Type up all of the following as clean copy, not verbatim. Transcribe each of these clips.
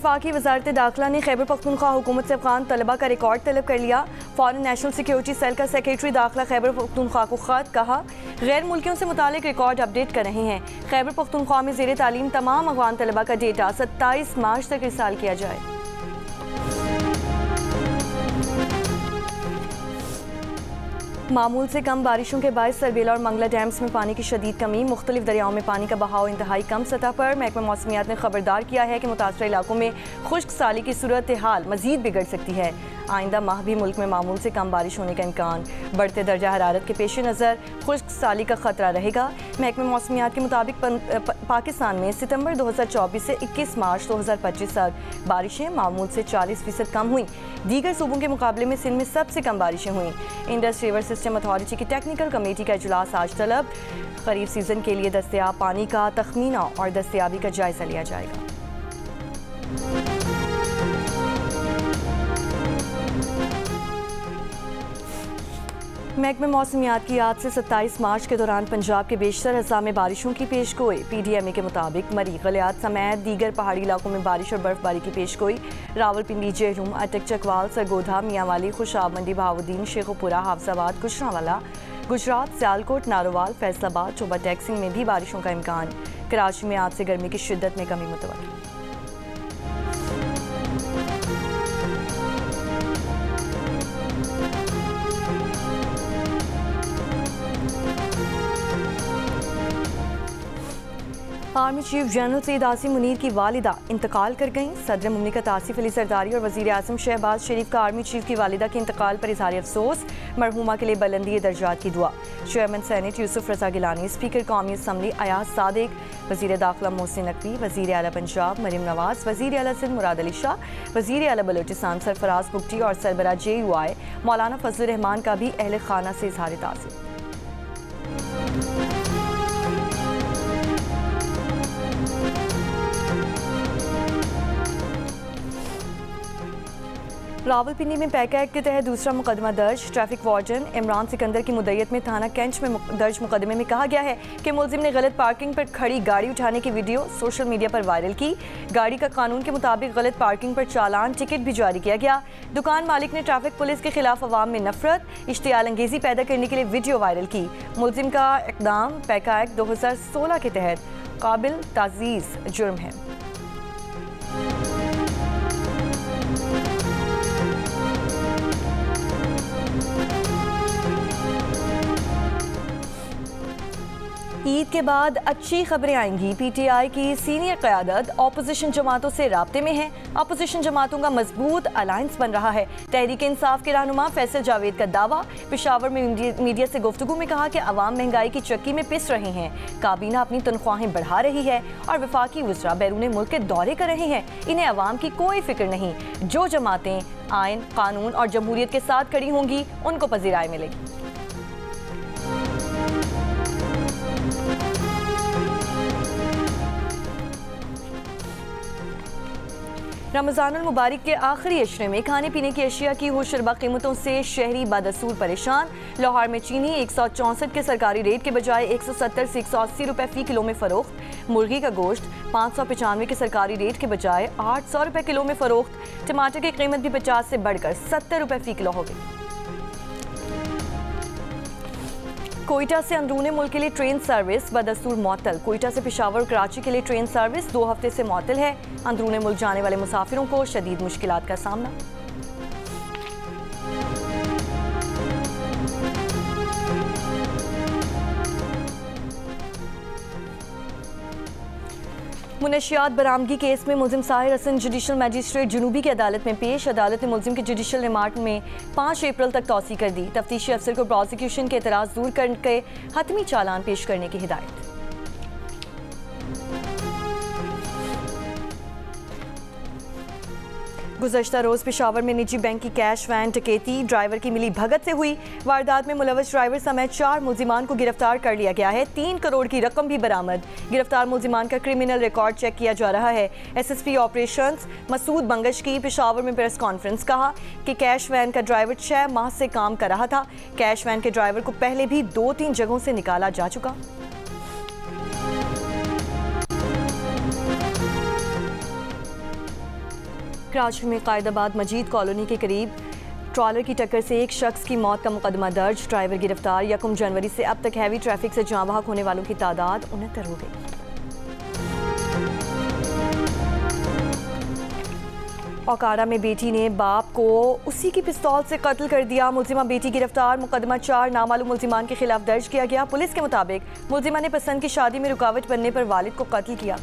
वफाकी वजारत दाखिला ने खैबर पख्तूनख्वा हुकूमत से अफगान तलबा का रिकॉर्ड तलब कर लिया। फॉरेन नेशनल सिक्योरिटी सेल का सेक्रेटरी दाखिला खैबर पख्तूनख्वा को खत, कहा गैर मुल्कियों से मुतालिक रिकॉर्ड अपडेट कर रहे हैं। खैबर पख्तूनख्वा में ज़ेर तालीम तमाम अफगान तलबा का डेटा 27 मार्च तक इरसाल किया जाए। मामूल से कम बारिशों के बायस सरबेला और मंगला डैम्स में पानी की शदीद कमी। मुख्तलिफ दरियाओं में पानी का बहाव इंतहाई कम सतह पर। महकमा मौसमियात ने खबरदार किया है कि मुतासर इलाकों में खुश्क साली की सूरत हाल मजीद बिगड़ सकती है। आइंदा माह भी मुल्क में मामूल से कम बारिश होने का इम्कान। बढ़ते दर्जा हरारत के पेश नज़र खुश्क साली का खतरा रहेगा। महकमा मौसमियात के मुताबिक पाकिस्तान में सितंबर 2024 से 21 मार्च 2025 तक बारिशें मामूल से 40% कम हुई। दीगर सूबों के मुकाबले में सिंध में सबसे कम बारिशें हुई। इंडस रिवर सिस्टम अथॉरिटी की टेक्निकल कमेटी का इजलास आज तलब। खरीफ सीजन के लिए दस्तयाब पानी का तखमीना और दस्तयाबी का जायजा लिया जाएगा। महकमे मौसमियात की आज से 27 मार्च के दौरान पंजाब के बेशतर अज़ला में बारिशों की पेशगोई। PDMA के मुताबिक मरी, गलियात समेत दीगर पहाड़ी इलाकों में बारिश और बर्फबारी की पेशगोई। रावलपिंडी, जेहलूम, अटक, चकवाल, सरगोधा, मियांवाली, खुशाब मंडी, बहाउद्दीन, शेखुपुरा, हाफजाबाद, गुजरांवाला, गुजरात, सियालकोट, नारोवाल, फैसलाबाद, चोबा टैक्सिंग में भी बारिशों का इम्कान। कराची में आज से गर्मी की शिद्दत में कमी मुतवक्किल। Army chief general Syed Asim Munir की वालिदा इंतकाल कर गईं। सदर मुमलिकत आसिफ अली सरदारी और वज़ीर आज़म शहबाज शरीफ का आर्मी चीफ की वालिदा के इंतकाल पर इज़हार अफसोस। मरहूमा के लिए बुलंदी दर्जात की दुआ। चेयरमैन सेनेट यूसुफ रज़ा गिलानी, स्पीकर कौमी असम्बली अयाज सादिक, वज़ीर दाखिला मोहसिन नकवी, वज़ीर आला पंजाब मरीम नवाज, वज़ीर आला सिंध मुराद अली शाह, वज़ीर आला बलोचिस्तान सरफराज बुगटी और सरबरा JUI मौलाना फजल रहमान का भी अहले खाना से इज़हार ताज़ियत। रावलपिंडी में पैका एक्ट के तहत दूसरा मुकदमा दर्ज। ट्रैफिक वार्डन इमरान सिकंदर की मुद्दत में थाना कैंच में दर्ज मुकदमे में कहा गया है कि मुलजिम ने गलत पार्किंग पर खड़ी गाड़ी उठाने की वीडियो सोशल मीडिया पर वायरल की। गाड़ी का कानून के मुताबिक गलत पार्किंग पर चालान टिकट भी जारी किया गया। दुकान मालिक ने ट्रैफिक पुलिस के खिलाफ अवाम में नफरत, इश्तियाल अंगेजी पैदा करने के लिए वीडियो वायरल की। मुलजिम का इकदाम पैका एक्ट 2016 के तहत काबिल ताज़ीज़ जुर्म है। ईद के बाद अच्छी खबरें आएंगी। PTI की सीनियर क़यादत अपोजिशन जमातों से राब्ते में है। अपोजिशन जमातों का मजबूत अलायंस बन रहा है। तहरीक इंसाफ के रहनुमा फैसल जावेद का दावा। पेशावर में मीडिया से गुफ्तगू में कहा कि अवाम महंगाई की चक्की में पिस रहे हैं। काबीना अपनी तनख्वाहें बढ़ा रही है और वफाकी वज़रा बैरून मुल्क के दौरे कर रहे हैं। इन्हें अवाम की कोई फिक्र नहीं। जो जमातें आइन, कानून और जमहूरियत के साथ खड़ी होंगी उनको पज़ीराई मिलेगी। रमज़ानुल मुबारक के आखिरी अशरे में खाने पीने की अशिया की होशरबा कीमतों से शहरी बादसूर परेशान। लाहौर में चीनी 164 के सरकारी रेट के बजाय 170 से 180 रुपये फ़ी किलो में फ़रोख्त। मुर्गी का गोश्त 595 के सरकारी रेट के बजाय 800 रुपये किलो में फ़रोख्त। टमाटर की कीमत भी 50 से बढ़कर 70 रुपये फ़ी किलो हो गई। कोयटा से अंदरूनी मुल्क के लिए ट्रेन सर्विस बदस्तूर मअतल। कोयटा से पेशावर और कराची के लिए ट्रेन सर्विस 2 हफ्ते से मअतल है। अंदरूनी मुल्क जाने वाले मुसाफिरों को शदीद मुश्किलात का सामना। मुनशियात बरामदगी केस में मुलजिम साहिर हसन जुडिशल मजिस्ट्रेट जुनूबी की अदालत में पेश। अदालत ने मुलजिम के जुडिशल रिमांड में 5 अप्रैल तक तौसी कर दी। तफ्तीशी अफसर को प्रोसिक्यूशन के एतराज़ दूर करके हतमी चालान पेश करने की हिदायत। गुज़श्ता रोज़ पेशावर में निजी बैंक की कैश वैन डकैती ड्राइवर की मिली भगत से हुई। वारदात में मुलव्वस ड्राइवर समेत 4 मुलजिमान को गिरफ्तार कर लिया गया है। 3 करोड़ की रकम भी बरामद। गिरफ्तार मुलजिमान का क्रिमिनल रिकॉर्ड चेक किया जा रहा है। SSP ऑपरेशंस मसूद बंगश की पेशावर में प्रेस कॉन्फ्रेंस। कहा कि कैश वैन का ड्राइवर 6 माह से काम कर रहा था। कैश वैन के ड्राइवर को पहले भी 2-3 जगहों से निकाला जा चुका। कराची में कायदाबाद मजीद कॉलोनी के करीब ट्रॉलर की टक्कर से एक शख्स की मौत का मुकदमा दर्ज। ड्राइवर गिरफ्तार। 1 जनवरी से अब तक हैवी ट्रैफिक से जाँ बहक होने वालों की तादाद 69 हो गई। औकाड़ा में बेटी ने बाप को उसी की पिस्तौल से कत्ल कर दिया। मुलजिमा बेटी गिरफ्तार। मुकदमा 4 नामालूम मुलजिमान के खिलाफ दर्ज किया गया। पुलिस के मुताबिक मुलजिमा ने पसंद की शादी में रुकावट बनने पर वालिद को कत्ल किया।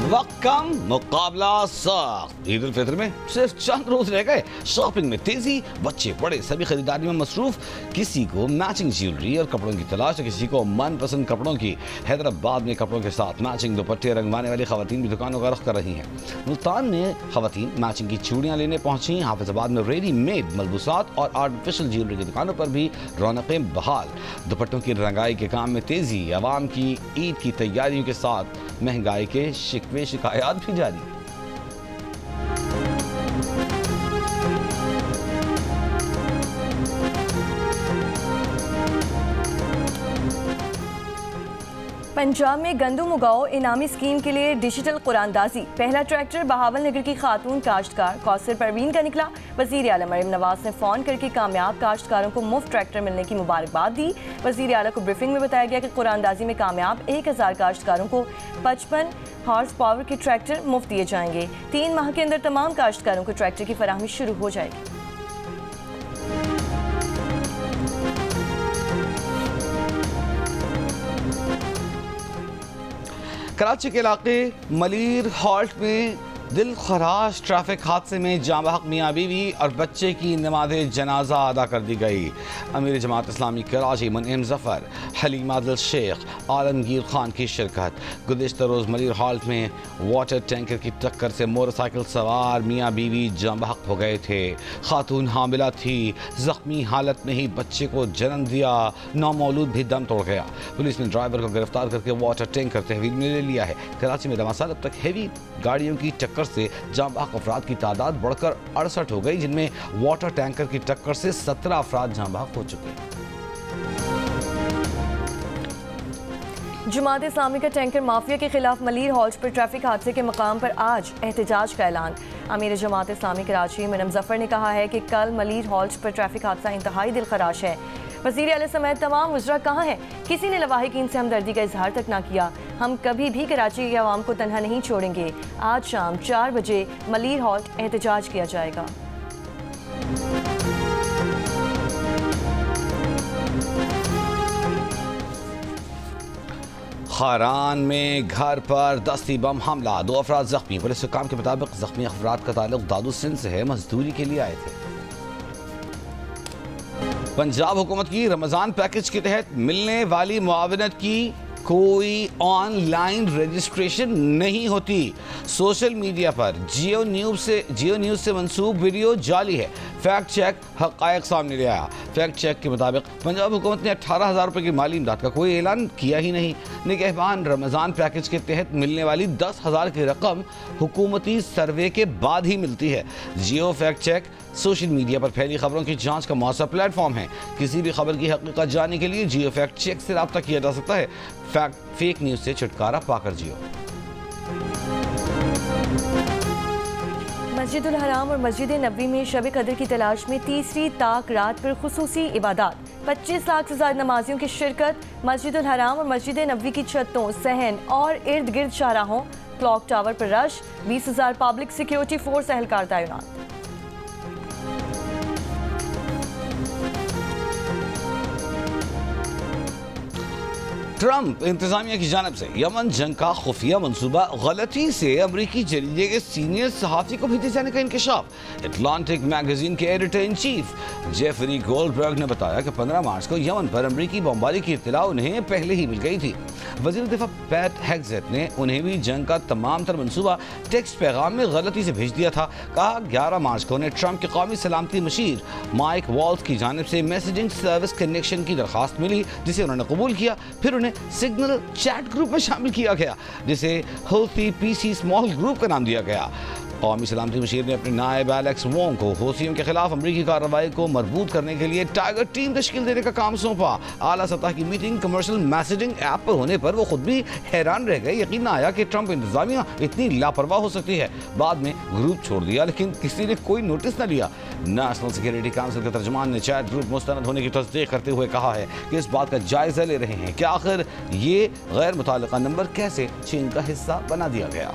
वक्त कम, मुकाबला सख्त। ईद उल फितर में सिर्फ चंद रोज रह गए। शॉपिंग में तेजी, बच्चे बड़े सभी खरीदारी में मसरूफ। किसी को मैचिंग ज्वेलरी और कपड़ों की तलाश, तो किसी को मनपसंद कपड़ों की। हैदराबाद में कपड़ों के साथ मैचिंग दुपट्टे रंगवाने वाली खवातीन भी दुकानों का रुख कर रही हैं। मुल्तान में खवातीन मैचिंग की चूड़ियां लेने पहुंची। हाफिजाबाद में रेडीमेड मलबूसात और आर्टिफिशियल ज्वेलरी की दुकानों पर भी रौनकें बहाल। दुपट्टों की रंगाई के काम में तेजी। अवाम की ईद की तैयारियों के साथ महंगाई के शिकवे शिकायत भी जारी। पंजाब में गंदम उगाओ इनामी स्कीम के लिए डिजिटल कुरानदाजी। पहला ट्रैक्टर बहावल नगर की खातून काश्तकार कौसर परवीन का निकला। वजीर आला मरियम नवाज ने फ़ोन करके कामयाब काश्तकारों को मुफ्त ट्रैक्टर मिलने की मुबारकबाद दी। वजीर आला को ब्रीफिंग में बताया गया कि कुरानदाजी में कामयाब 1000 काश्तकारों को 55 हॉर्स पावर के ट्रैक्टर मुफ्त दिए जाएंगे। 3 माह के अंदर तमाम काश्तकारों को ट्रैक्टर की फराहमी शुरू हो जाएगी। कराची के इलाके मलीर हॉल्ट में दिल खराश ट्रैफिक हादसे में जाँ बहक मियाँ बीवी और बच्चे की नमाज जनाजा अदा कर दी गई। अमीर जमात इस्लामी कराची मुनइम ज़फ़र, हलीम आदिल शेख, आलमगीर खान की शिरकत। गुज़िश्ता रोज़ मलीर हॉल्ट में वाटर टैंकर की टक्कर से मोटरसाइकिल सवार मियाँ बीवी जाँ बहक हो गए थे। खातून हामिला थी। ज़ख्मी हालत में ही बच्चे को जन्म दिया। नौमौलूद भी दम तोड़ गया। पुलिस ने ड्राइवर को गिरफ्तार करके वाटर टैंकर तहवील में ले लिया है। कराची में लमासात अब तक हैवी गाड़ियों की टक्कर से जाँ बहक अफराद की तादाद बढ़कर 68 हो गई, जिनमें वाटर टैंकर की टक्कर से 17 अफराद जाँ बहक हो चुके हैं। जमात इस्लामी का टैंकर माफिया के खिलाफ मलीर हॉल्ट पर ट्रैफिक हादसे के मकाम पर आज एहतजाज का ऐलान। अमीर जमात इस्लामी कराची मुनइम ज़फ़र ने कहा है कि कल मलीर हॉल्ट पर ट्रैफिक हादसा इंतहाई दिलखराश है। वज़ीर आला समेत तमाम वज़रा कहाँ हैं? किसी ने लवाहिकीन से हमदर्दी का इजहार तक ना किया। हम कभी भी कराची के अवाम को तन्हा नहीं छोड़ेंगे। आज शाम 4 बजे मलीर हॉल्ट एहतजाज किया जाएगा। खारान में घर पर दस्ती बम हमला, 2 अफराद जख्मी। पुलिस हुकाम के मुताबिक जख्मी अफराद का ताल्लुक दादू सिंध से है, मजदूरी के लिए आए थे। पंजाब हुकूमत की रमजान पैकेज के तहत मिलने वाली मुआवनत की कोई ऑनलाइन रजिस्ट्रेशन नहीं होती। सोशल मीडिया पर जियो न्यूज़ से मंसूब वीडियो जाली है। फैक्ट चेक हक़ाइक़ सामने ले आया। फैक्ट चेक के मुताबिक पंजाब हुकूमत ने 18,000 रुपये की माली इमदाद का कोई ऐलान किया ही नहीं। निगहबान रमज़ान पैकेज के तहत मिलने वाली 10,000 की रकम हुकूमती सर्वे के बाद ही मिलती है। जियो फैक्ट चेक सोशल मीडिया पर फैली खबरों की जांच का मौसर प्लेटफॉर्म है। किसी भी खबर की हकीकत जानने के लिए जियो फैक्ट चेक से रब्ता किया जा सकता है। फेक न्यूज़ से छुटकारा पाकर जियो। मस्जिदुल हराम और मस्जिद नबवी में शब कदर की तलाश में तीसरी ताक रात पर खुसूसी इबादत। 25 लाख से ज़्यादा नमाजियों की शिरकत। मस्जिदुल हराम और मस्जिद नबवी की छतों, सहन और इर्द गिर्द शाहराहों, क्लॉक टावर पर रश। 20,000 पब्लिक सिक्योरिटी फोर्स एहलकार तैनात। ट्रंप इंतजामिया की जानिब से यमन जंग का खुफिया मंसूबा गलती से अमरीकी जरीदे के सीनियर सहाफ़ी को भेजे जाने का इंकशाफ। अटलांटिक मैगजीन के editor in chief Jeffrey Goldberg ने बताया कि 15 मार्च को यमन पर अमरीकी बमबारी की इत्तला उन्हें पहले ही मिल गई थी। वज़ीर दिफा पैट हेग्सेट ने उन्हें भी जंग का तमाम तर मंसूबा टेक्स्ट पैगाम में गलती से भेज दिया था। कहा 11 मार्च को उन्हें ट्रंप के कौमी सलामती मशीर माइक वॉल्स की जानिब से मैसेजिंग सर्विस कनेक्शन की दरख्वास्त मिली, जिसे उन्होंने कबूल किया। फिर उन्हें सिग्नल चैट ग्रुप में शामिल किया गया, जिसे हूथी पीसी स्मॉल ग्रुप का नाम दिया गया। कौमी सलामती मशीर ने अपने नायब एलेक्स वोंग को हूथियों के खिलाफ अमरीकी कार्रवाई को मजबूत करने के लिए टाइगर टीम तश्कील देने का काम सौंपा। आला सतह की मीटिंग कमर्शियल मैसेजिंग ऐप पर होने पर वो खुद भी हैरान रह गए। यकीन आया कि ट्रंप इंतजामिया इतनी लापरवाह हो सकती है। बाद में ग्रुप छोड़ दिया, लेकिन किसी ने कोई नोटिस न लिया। नेशनल सिक्योरिटी काउंसिल के तर्जुमान ने चैट ग्रुप मुस्तनद होने की तस्दीक करते हुए कहा है कि इस बात का जायजा ले रहे हैं कि आखिर ये गैर मुताल्लिका नंबर कैसे चीन का हिस्सा बना दिया गया।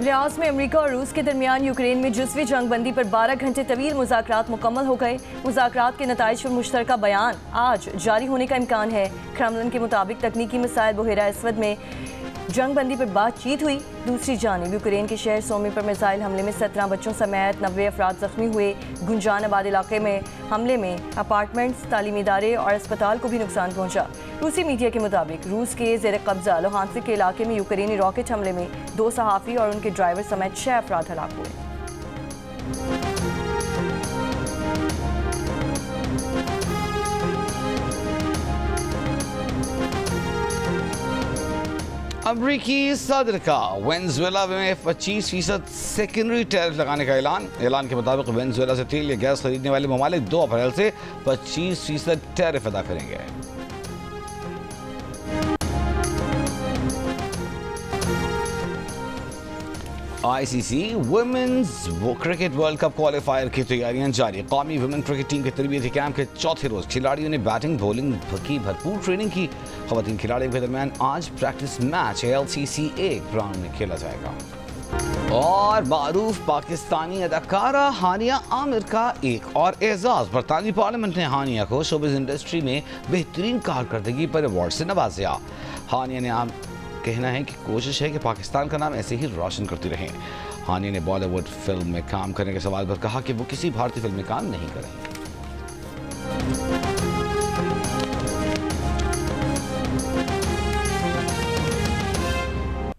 रियाज में अमेरिका और रूस के दरमियान यूक्रेन में जुज़वी जंग बंदी पर 12 घंटे तवील मुज़ाकरात मुकम्मल हो गए। मुज़ाकरात के नताइज पर मुश्तरका बयान आज जारी होने का इम्कान है। क्रेमलिन के मुताबिक तकनीकी मसाइल बहेरा अस्वद में जंग बंदी पर बातचीत हुई। दूसरी जानिब यूक्रेन के शहर सोमी पर मिसाइल हमले में 17 बच्चों समेत 90 अफराद जख्मी हुए। गुंजानाबाद इलाके में हमले में अपार्टमेंट्स, तालीमी इदारे और अस्पताल को भी नुकसान पहुंचा। रूसी मीडिया के मुताबिक रूस के ज़ेर कब्जा लुहांस्क के इलाके में यूक्रेनी रॉकेट हमले में 2 सहाफ़ी और उनके ड्राइवर समेत 6 अफराद हलाक हुए। अमरीकी सदर का वेनेजुएला में 25% सेकेंडरी टैरिफ लगाने का ऐलान के मुताबिक वेनेजुएला से तेल या गैस खरीदने वाले ममालिक 2 अप्रैल से 25% टैरिफ अदा करेंगे। ICC women's cricket world cup qualifier की तैयारियां जारी। कौमी वुमेन क्रिकेट टीम के तरबियती कैंप के चौथे रोज खिलाड़ियों ने बैटिंग बॉलिंग की भरपूर ट्रेनिंग की। खवातीन खिलाड़ियों के दरमियान आज प्रैक्टिस मैच LCCA ग्राउंड में खेला जाएगा। और मारूफ पाकिस्तानी अदाकारा हानिया आमिर का एक और एजाज। बरतानवी पार्लियामेंट ने हानिया को शोबिज़ इंडस्ट्री में बेहतरीन कारकर्दगी पर अवार्ड से नवाजा। हानिया ने कहना है कि कोशिश है कि पाकिस्तान का नाम ऐसे ही रोशन करती रहे। हानिया ने बॉलीवुड फिल्म में काम करने के सवाल पर कहा कि वो किसी भारतीय फिल्म में काम नहीं करेंगे।